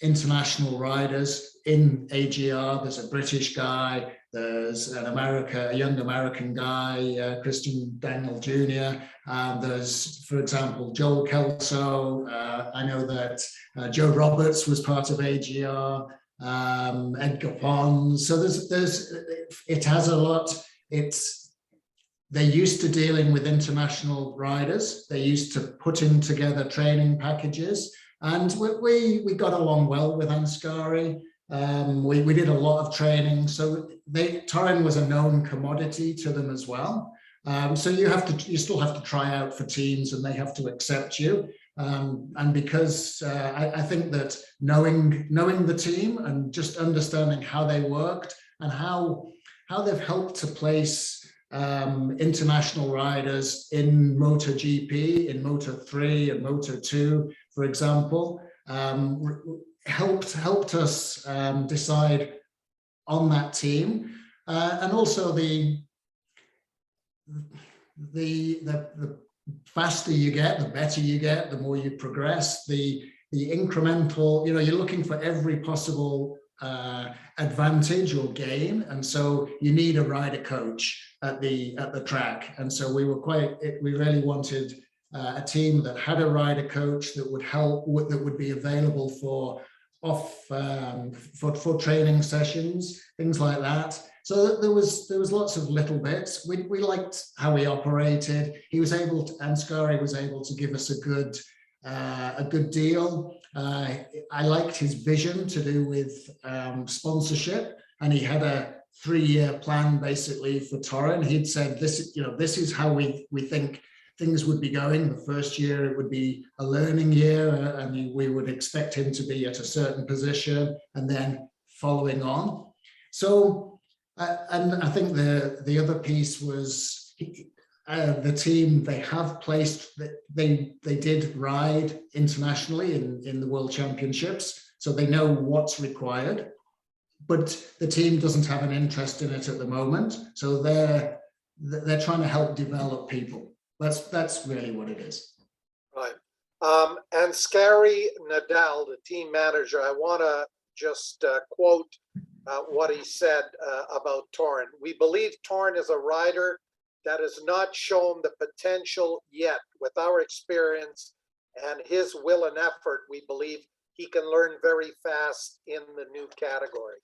international riders in AGR. There's a British guy, there's a young American guy, Christian Daniel Jr. There's, for example, Joel Kelso. I know that Joe Roberts was part of AGR. Edgar Pons. So it has a lot. They're used to dealing with international riders. They're used to putting together training packages, and we got along well with Ansgari. We did a lot of training, so Torin was a known commodity to them as well. So you still have to try out for teams, and they have to accept you. And because I think that knowing the team and just understanding how they worked and how they've helped to place international riders in Moto GP, in Moto 3 and Moto 2, for example, helped us decide on that team, and also the faster you get, the better you get, the more you progress, the incremental, you're looking for every possible advantage or gain. And so you need a rider coach at the track. And so we really wanted a team that had a rider coach that would help, that would be available for training sessions, things like that. So there was lots of little bits. We liked how he operated. Ansgari was able to give us a good deal. I liked his vision to do with sponsorship, and he had a 3-year plan basically for Torin. He'd said this is how we think things would be going. The first year it would be a learning year, and we would expect him to be at a certain position, and then following on. So. And I think the other piece was the team. They have placed that they did ride internationally in the World Championships, so they know what's required. But the team doesn't have an interest in it at the moment, so they're trying to help develop people. That's really what it is. Right. And Stuart Noedell, the team manager, I want to just quote what he said about Torin. We believe Torin is a rider that has not shown the potential yet. With our experience and his will and effort, we believe he can learn very fast in the new category.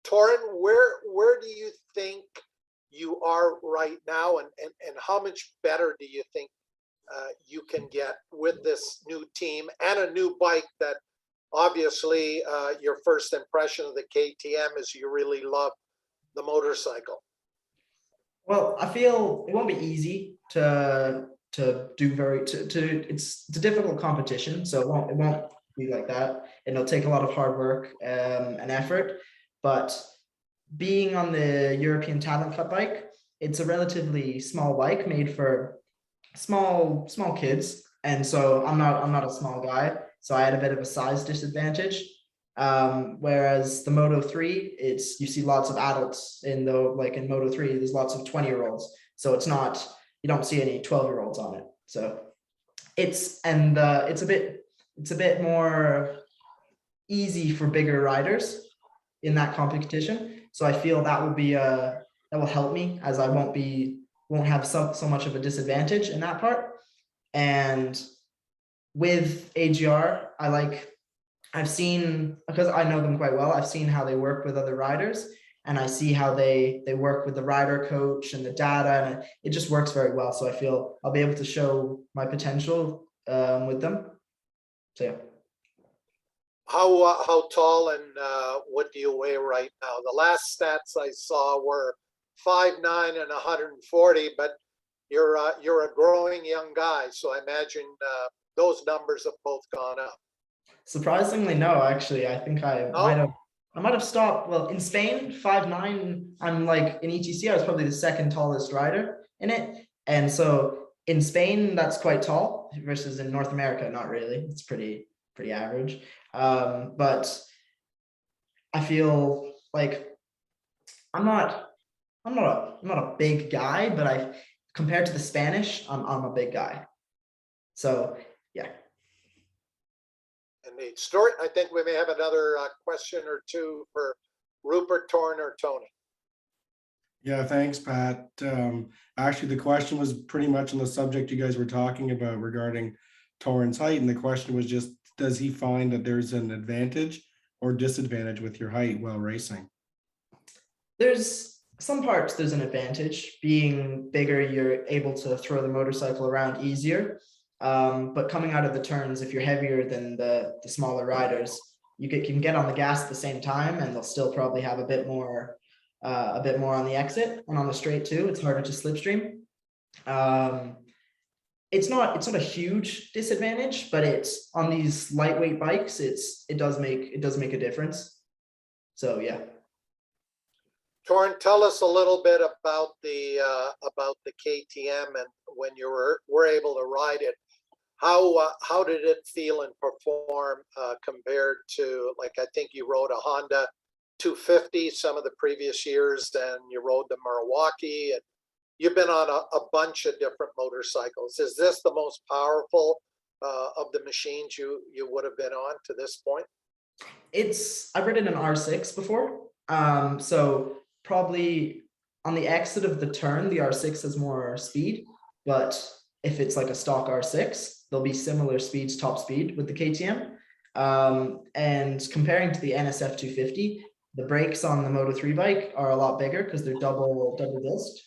Torin, where do you think you are right now, and how much better do you think you can get with this new team and a new bike that obviously your first impression of the KTM is you really love the motorcycle? Well, I feel it won't be easy to do it's a difficult competition, so it won't be like that. It'll take a lot of hard work and effort, but being on the European Talon Cup bike, it's a relatively small bike made for small kids, and so I'm not a small guy, so I had a bit of a size disadvantage. Whereas the Moto 3, you see lots of adults in Moto 3, there's lots of 20-year-olds, so you don't see any 12-year-olds on it. So it's a bit more easy for bigger riders in that competition. So I feel that will help me, as I won't have so much of a disadvantage in that part. And with AGR, I've seen, because I know them quite well, I've seen how they work with other riders, and I see how they work with the rider coach and the data, and it just works very well. So I feel I'll be able to show my potential with them. So yeah. How tall and what do you weigh right now? The last stats I saw were 5'9" and 140, but you're a growing young guy, so I imagine those numbers have both gone up. Surprisingly, no. Actually, I think I I might have stopped. Well, in Spain, 5'9", I'm like in ETC, I was probably the second tallest rider in it. And so in Spain, that's quite tall versus in North America, not really. It's pretty average. But I feel like I'm not a big guy, but compared to the Spanish, I'm a big guy. So yeah. Indeed. Stuart, I think we may have another question or two for Rupert, Torin, or Tony. Yeah, thanks, Pat. Actually, the question was pretty much on the subject you guys were talking about regarding Torin's height. And the question was just, does he find that there's an advantage or disadvantage with your height while racing? There's some parts there's an advantage. Being bigger, you're able to throw the motorcycle around easier. But coming out of the turns, if you're heavier than the smaller riders, you can get on the gas at the same time, and they'll still probably have a bit more on the exit and on the straight too. It's harder to slipstream. It's not a huge disadvantage, but it's on these lightweight bikes. It does make a difference. So yeah. Torin, tell us a little bit about the KTM and when you were able to ride it. How did it feel and perform compared to, like, I think you rode a Honda 250 some of the previous years, and you rode the Milwaukee, and you've been on a bunch of different motorcycles. Is this the most powerful of the machines you would have been on to this point? I've ridden an R6 before. So probably on the exit of the turn, the R6 has more speed, but if it's like a stock R6, there'll be similar speeds, top speed with the KTM. And comparing to the NSF 250, the brakes on the Moto 3 bike are a lot bigger because they're double disc.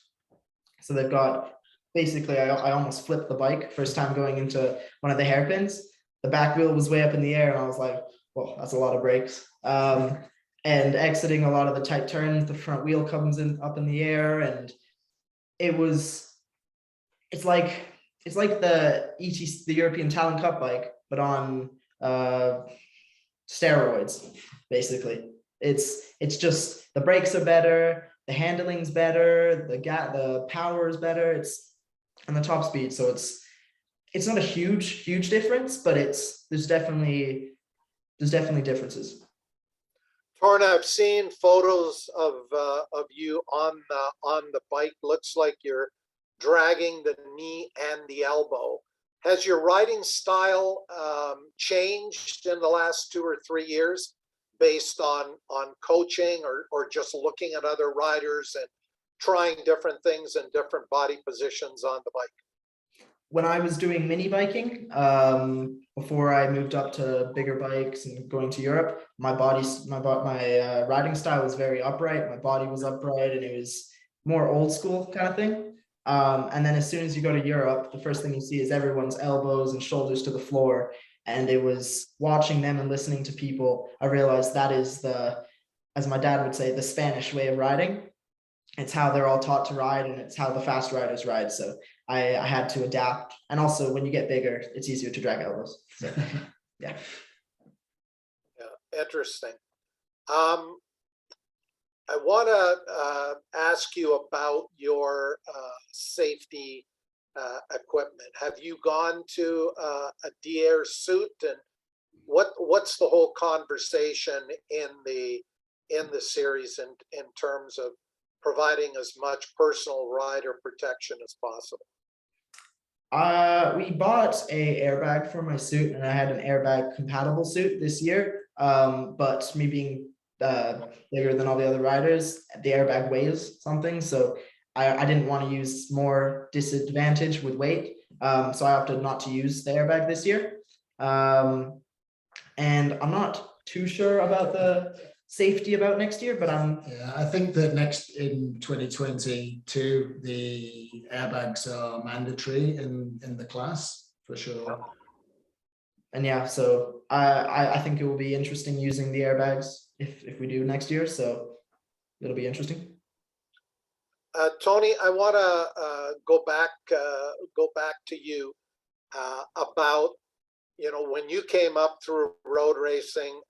So they've got, basically, I almost flipped the bike first time going into one of the hairpins. The back wheel was way up in the air, and I was like, well, that's a lot of brakes. And exiting a lot of the tight turns, the front wheel comes up in the air, and it's like the ETC, the European Talon Cup bike, but on steroids, basically. It's just the brakes are better, the handling's better, the power is better, and the top speed. So it's not a huge difference, but there's definitely differences. Torin, I've seen photos of you on the bike. Looks like you're dragging the knee and the elbow. Has your riding style changed in the last 2 or 3 years based on coaching or just looking at other riders and trying different things in different body positions on the bike? When I was doing mini biking, before I moved up to bigger bikes and going to Europe, my riding style was very upright. My body was upright, and it was more old school kind of thing. And then as soon as you go to Europe, the first thing you see is everyone's elbows and shoulders to the floor. And it was watching them and listening to people, I realized that is as my dad would say, the Spanish way of riding. It's how they're all taught to ride, and it's how the fast riders ride. So I had to adapt. And also, when you get bigger, it's easier to drag elbows. So yeah. Yeah, interesting. I want to ask you about your safety equipment. Have you gone to a DR suit, and what's the whole conversation in the series in terms of providing as much personal rider protection as possible? We bought a airbag for my suit, and I had an airbag compatible suit this year. But me being bigger than all the other riders, the airbag weighs something, so I didn't want to use more disadvantage with weight. So I opted not to use the airbag this year. And I'm not too sure about the safety about next year, but I think that in 2022, the airbags are mandatory in the class for sure. And yeah, so I think it will be interesting using the airbags if we do next year. So it'll be interesting. Tony, I want to go back to you about, when you came up through road racing.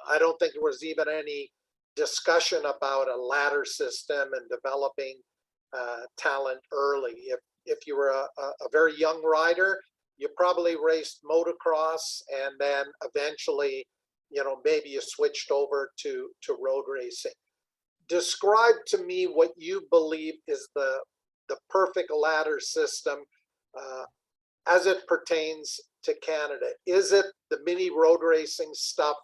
I don't think there was even any discussion about a ladder system and developing talent early. If you were a very young rider, you probably raced motocross, and then eventually, maybe you switched over to road racing. Describe to me what you believe is the perfect ladder system as it pertains to Canada. Is it the mini road racing stuff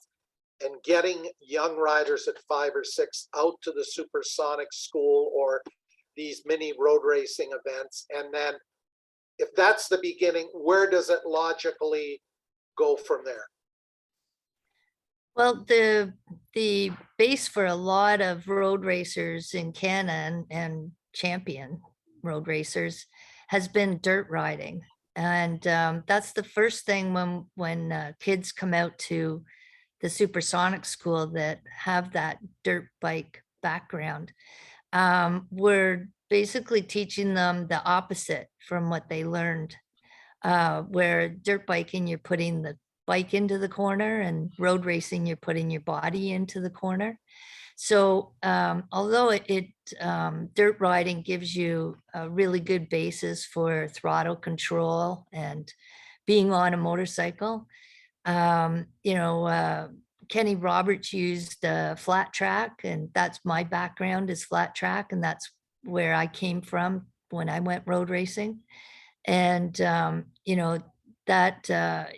and getting young riders at 5 or 6 out to the supersonic school or these mini road racing events? And then if that's the beginning, where does it logically go from there? Well, the base for a lot of road racers in Canada and champion road racers has been dirt riding. And that's the first thing when kids come out to the supersonic school that have that dirt bike background. We're basically teaching them the opposite from what they learned, where dirt biking, you're putting the bike into the corner, and road racing, you're putting your body into the corner. So although dirt riding gives you a really good basis for throttle control and being on a motorcycle, Kenny Roberts used flat track, and that's my background is flat track, and that's where I came from when I went road racing. And that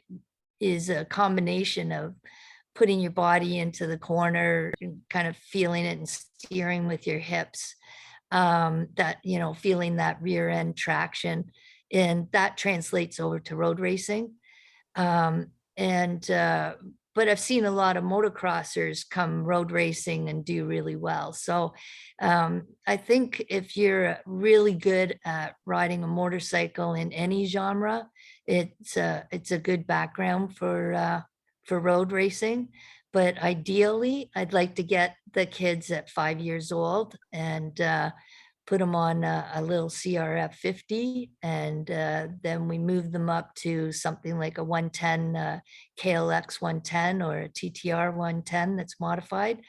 is a combination of putting your body into the corner and kind of feeling it and steering with your hips, feeling that rear end traction, and that translates over to road racing. But I've seen a lot of motocrossers come road racing and do really well. So I think if you're really good at riding a motorcycle in any genre, it's a good background for road racing. But ideally, I'd like to get the kids at 5 years old and put them on a little CRF 50, and then we move them up to something like a 110 KLX 110 or a TTR 110 that's modified.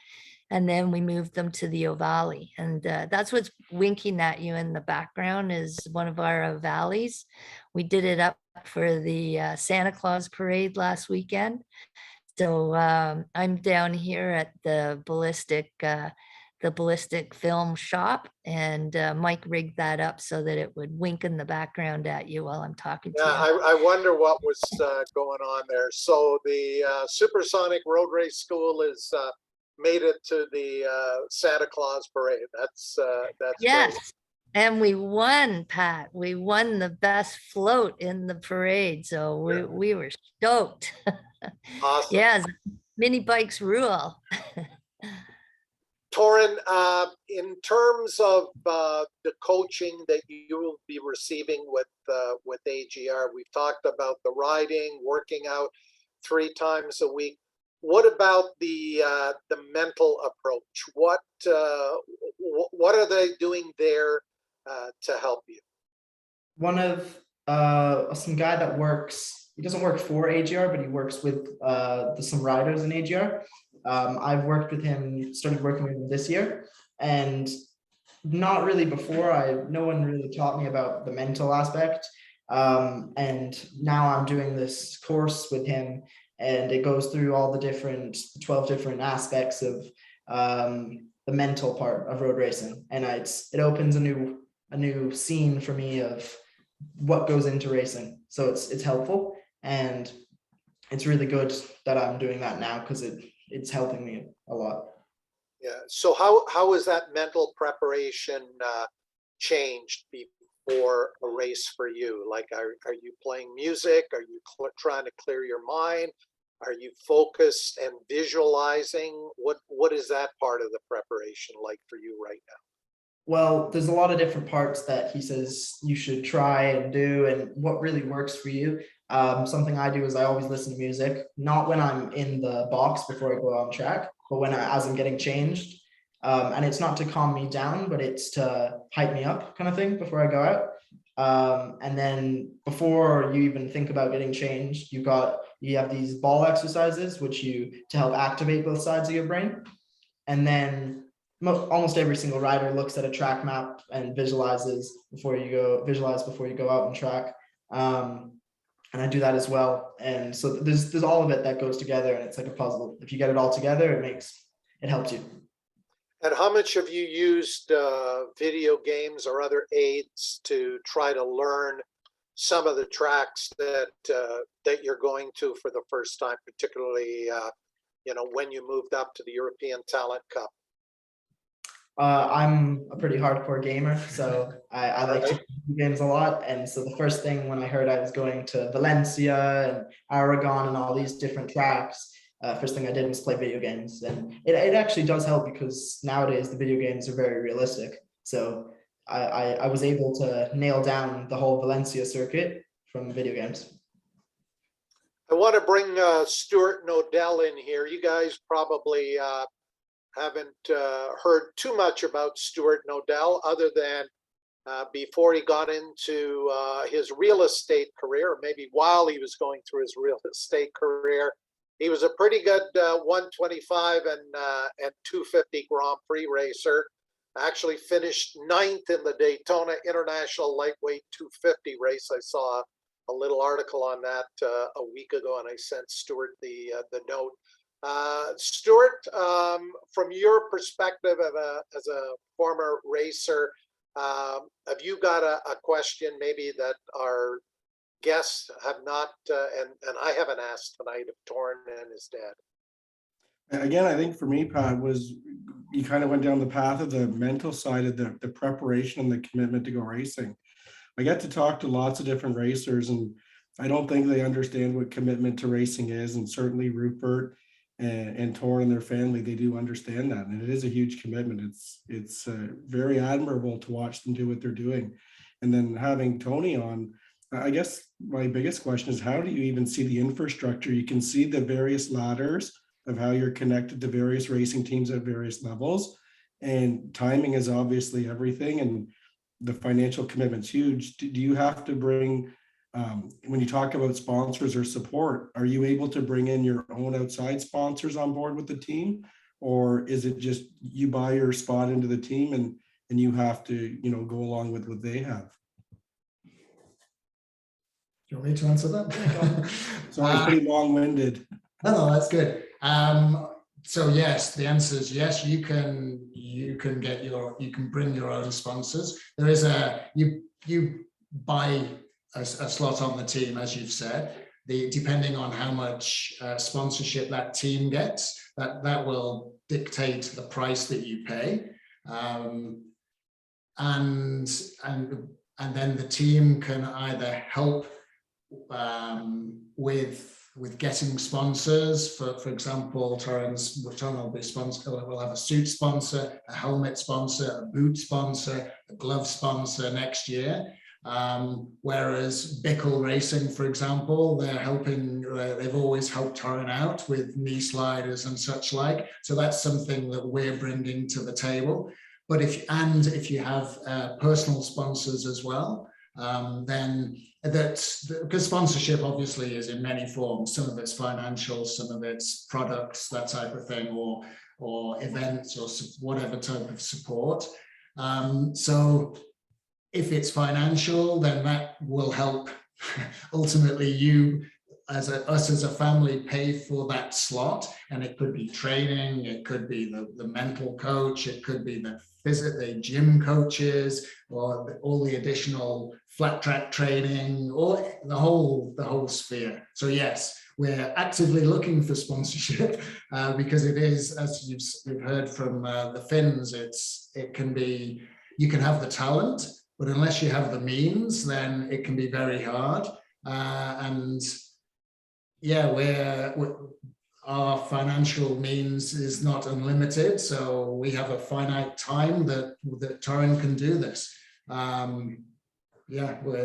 And then we move them to the Ovale. And that's what's winking at you in the background is one of our Ovales. We did it up for the Santa Claus parade last weekend. So I'm down here at the ballistic film shop, and Mike rigged that up so that it would wink in the background at you while I'm talking to you. I wonder what was going on there. So the Supersonic Road Race School is made it to the Santa Claus parade. That's yes. great. And we won, Pat. We won the best float in the parade. So we were stoked. Awesome. Yes, mini bikes rule. Torin, in terms of the coaching that you will be receiving with AGR, we've talked about the riding, working out 3 times a week. What about the mental approach? What are they doing there to help you? One of some guy that works, he doesn't work for AGR, but he works with some riders in AGR. I've worked with him, started working with him this year, and not really before. No one really taught me about the mental aspect. And now I'm doing this course with him, and it goes through all the 12 different aspects of the mental part of road racing. And it opens a new scene for me of what goes into racing. So it's helpful, and it's really good that I'm doing that now because it's helping me a lot. Yeah. So how is that mental preparation changed before a race for you? Like, are you playing music? Are you trying to clear your mind? Are you focused and visualizing? What is that part of the preparation like for you right now? Well, there's a lot of different parts that he says you should try and do, and what really works for you. Something I do is I always listen to music, not when I'm in the box before I go on track, but as I'm getting changed. And it's not to calm me down, but it's to hype me up kind of thing before I go out. And then before you even think about getting changed, you have these ball exercises, to help activate both sides of your brain. and then almost every single rider looks at a track map and visualize before you go out and track. And I do that as well. And so there's all of it that goes together, and it's like a puzzle. If you get it all together, it helps you. And how much have you used video games or other aids to try to learn some of the tracks that that you're going to for the first time, particularly when you moved up to the European Talent Cup? I'm a pretty hardcore gamer, so I like to play games a lot. And so the first thing when I heard I was going to Valencia and Aragon and all these different tracks, first thing I did was play video games. And it actually does help, because nowadays the video games are very realistic. So I was able to nail down the whole Valencia circuit from video games. I want to bring Stuart Noedell in here. You guys probably haven't heard too much about Stuart Noedell, other than before he got into his real estate career, or maybe while he was going through his real estate career. He was a pretty good 125 and 250 Grand Prix racer. Actually finished 9th in the Daytona International Lightweight 250 race. I saw a little article on that a week ago, and I sent Stuart the note. Stuart, from your perspective as a former racer, have you got a question maybe that our guests have not, and I haven't asked tonight, of Torin and his dad? Again, I think for me, Pat, was you kind of went down the path of the mental side of the preparation and the commitment to go racing. I get to talk to lots of different racers, and I don't think they understand what commitment to racing is. And certainly Rupert and Torin and their family, they do understand that. And it is a huge commitment. It's very admirable to watch them do what they're doing. And then having Tony on, I guess my biggest question is, how do you even see the infrastructure? You can see the various ladders of how you're connected to various racing teams at various levels. And timing is obviously everything. And the financial commitment's huge. Do you have to bring, when you talk about sponsors or support, are you able to bring in your own outside sponsors on board with the team? Or is it just you buy your spot into the team and you have to, go along with what they have? Do you want me to answer that? Sorry, it's pretty long-winded. No, that's good. So yes, the answer is yes. You can bring your own sponsors. There is you buy a slot on the team, as you've said. Depending on how much sponsorship that team gets, that will dictate the price that you pay, and then the team can either help with getting sponsors. For example, Torin will be sponsor. We'll have a suit sponsor, a helmet sponsor, a boot sponsor, a glove sponsor next year. Whereas Bickle Racing, for example, they're helping. They've always helped Torin out with knee sliders and such like. So that's something that we're bringing to the table. But if you have personal sponsors as well, then because sponsorship obviously is in many forms. Some of it's financial, some of it's products, that type of thing, or events, or whatever type of support. So if it's financial, then that will help ultimately you us as a family pay for that slot. And it could be training, it could be the mental coach, it could be the gym coaches, or all the additional flat track training, or the whole sphere. So yes, we're actively looking for sponsorship because it is, as you've heard from the Finns, it can be, you can have the talent, but unless you have the means, then it can be very hard. And yeah, our financial means is not unlimited, so we have a finite time that Torin can do this.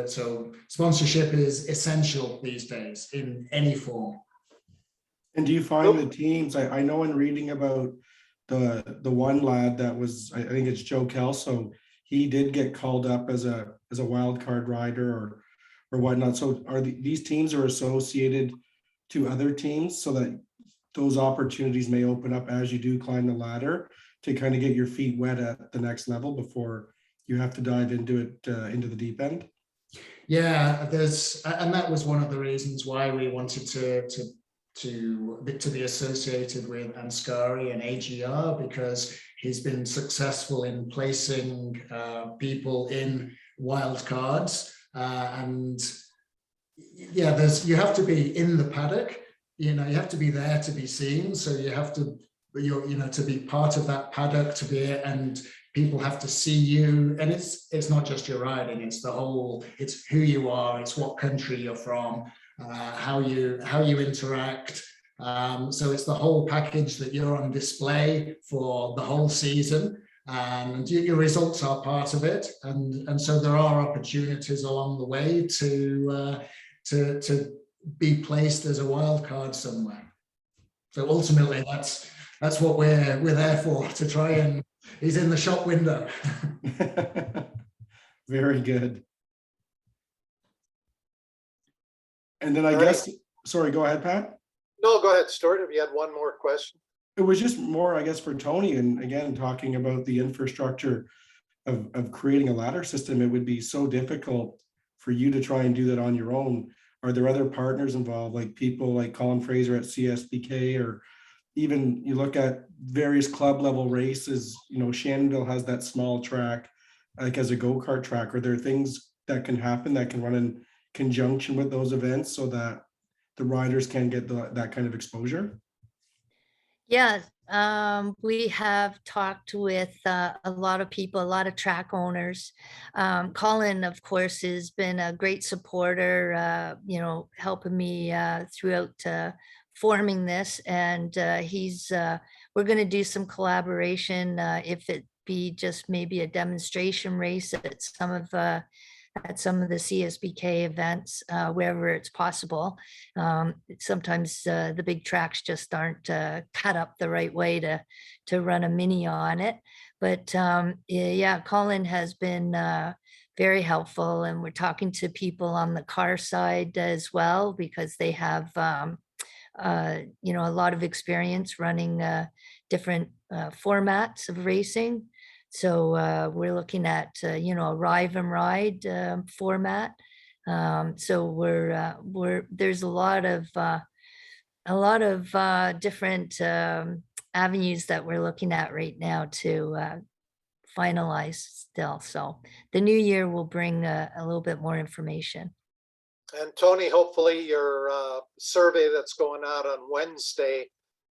So sponsorship is essential these days in any form. And do you find the teams? I know in reading about the one lad that was, I think it's Joe Kelso, he did get called up as a wild card rider or whatnot. So these teams are associated to other teams, so that those opportunities may open up as you do climb the ladder to kind of get your feet wet at the next level before you have to dive into it, into the deep end? Yeah, and that was one of the reasons why we wanted to be associated with Anscari and AGR, because he's been successful in placing people in wild cards, and yeah, you have to be in the paddock. You know, you have to be there to be seen. So you have to, to be part of that paddock, and people have to see you. And it's not just your riding; it's it's who you are, it's what country you're from, how you interact. So it's the whole package that you're on display for the whole season, and your results are part of it. And so there are opportunities along the way to be placed as a wild card somewhere. So ultimately, that's what we're there for, to try and he's in the shop window. Very good. And then I All right. guess, sorry, go ahead, Pat. No, go ahead, Stuart, if you had one more question. It was just more, I guess, for Tony, and again, talking about the infrastructure of creating a ladder system. It would be so difficult for you to try and do that on your own. Are there other partners involved, like people like Colin Fraser at CSBK, or even you look at various club level races, Shenandoah has that small track, like as a go-kart track. Are there things that can happen that can run in conjunction with those events so that the riders can get that kind of exposure? Yeah, we have talked with a lot of people, a lot of track owners. Colin, of course, has been a great supporter, helping me throughout forming this. And we're going to do some collaboration, if it be just maybe a demonstration race at some of the CSBK events, wherever it's possible. Sometimes the big tracks just aren't cut up the right way to run a mini on it. But yeah, Colin has been very helpful, and we're talking to people on the car side as well, because they have a lot of experience running different formats of racing. So we're looking at, a Rive and Ride format. So there's a lot of different avenues that we're looking at right now to finalize still. So the new year will bring a little bit more information. And Tony, hopefully your survey that's going out on Wednesday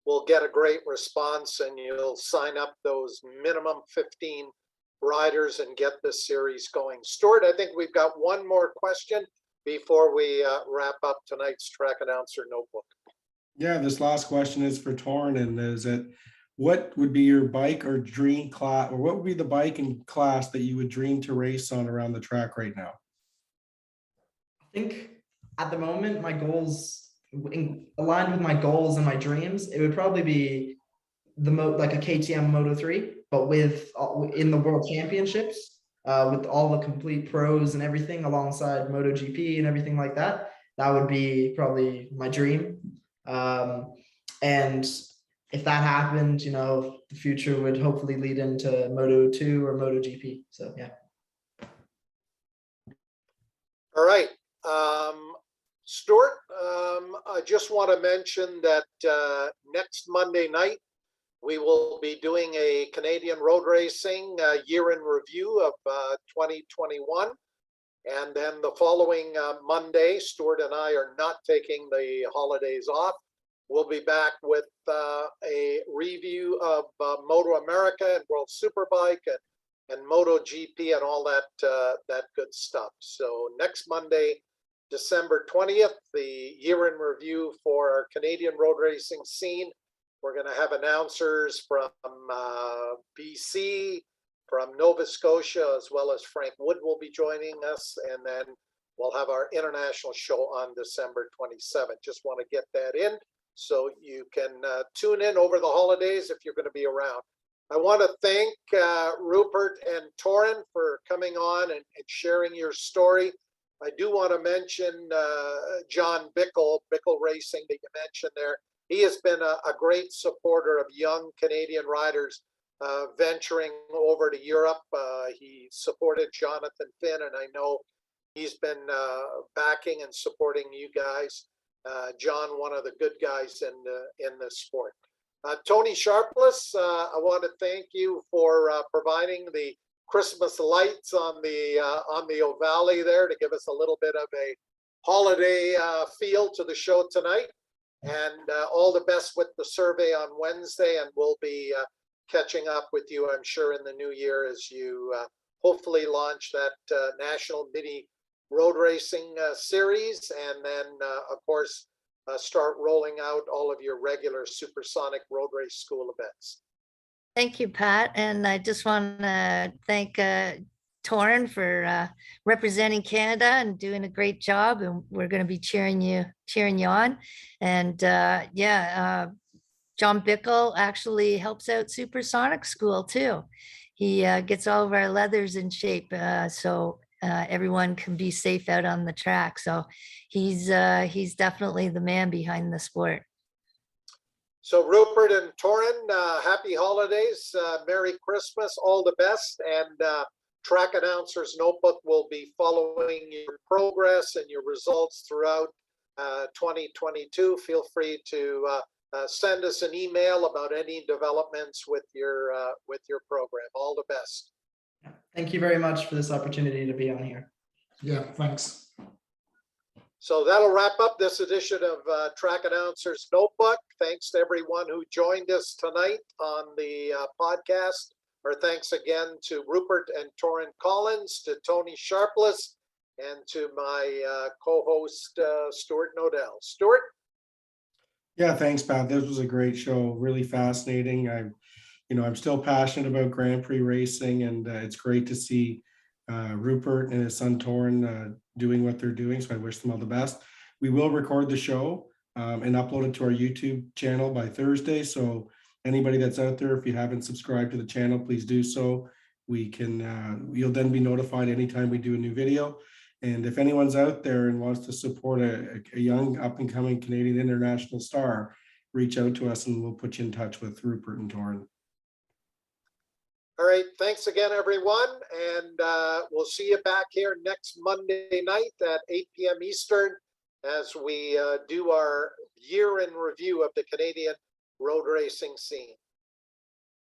will get a great response, and you'll sign up those minimum 15 riders and get this series going. Stuart, I think we've got one more question before we wrap up tonight's Track Announcer Notebook. Yeah, this last question is for Torin, and is it, what would be your bike or dream class, or what would be the bike and class that you would dream to race on around the track right now? I think at the moment, my goals, aligned with my goals and my dreams, it would probably be like a KTM Moto 3, but in the World Championships, with all the complete pros and everything alongside Moto GP and everything like that. That would be probably my dream. And if that happened, the future would hopefully lead into Moto 2 or Moto GP. So yeah. All right. Stuart, I just want to mention that next Monday night, we will be doing a Canadian road racing year in review of 2021. And then the following Monday, Stuart and I are not taking the holidays off. We'll be back with a review of Moto America and World Superbike and Moto GP and all that good stuff. So next Monday, December 20th, the year in review for our Canadian road racing scene. We're going to have announcers from BC, from Nova Scotia, as well as Frank Wood will be joining us. And then we'll have our international show on December 27th. Just want to get that in so you can tune in over the holidays if you're going to be around. I want to thank Rupert and Torin for coming on and sharing your story. I do want to mention John Bickle Racing that you mentioned there. he has been a great supporter of young Canadian riders venturing over to Europe. He supported Jonathan Finn, and I know he's been backing and supporting you guys. John, one of the good guys in the sport. Tony Sharpless, I want to thank you for providing the Christmas lights on the O'Valley there to give us a little bit of a holiday feel to the show tonight. And all the best with the survey on Wednesday, and we'll be catching up with you, I'm sure, in the new year as you hopefully launch that National Mini Road Racing series, and then of course start rolling out all of your regular Supersonic Road Race School events. Thank you, Pat. And I just want to thank Torin for representing Canada and doing a great job. And we're going to be cheering you on. And John Bickle actually helps out Supersonic School too. He gets all of our leathers in shape so everyone can be safe out on the track. So he's definitely the man behind the sport. So Rupert and Torin, happy holidays, Merry Christmas, all the best, and Track Announcer's Notebook will be following your progress and your results throughout 2022. Feel free to send us an email about any developments with your program. All the best. Thank you very much for this opportunity to be on here. Yeah, thanks. So that'll wrap up this edition of Track Announcer's Notebook. Thanks to everyone who joined us tonight on the podcast. Our thanks again to Rupert and Torin Collins, to Tony Sharpless, and to my co-host Stuart Noedell. Stuart? Yeah, thanks, Pat. This was a great show, really fascinating. I'm still passionate about Grand Prix racing, and it's great to see Rupert and his son Torin doing what they're doing. So I wish them all the best. We will record the show and upload it to our YouTube channel by Thursday. So anybody that's out there, if you haven't subscribed to the channel, please do so. You'll then be notified anytime we do a new video. And if anyone's out there and wants to support a young up and coming Canadian international star, reach out to us and we'll put you in touch with Rupert and Torin. All right, thanks again, everyone. And we'll see you back here next Monday night at 8 p.m. Eastern as we do our year in review of the Canadian road racing scene.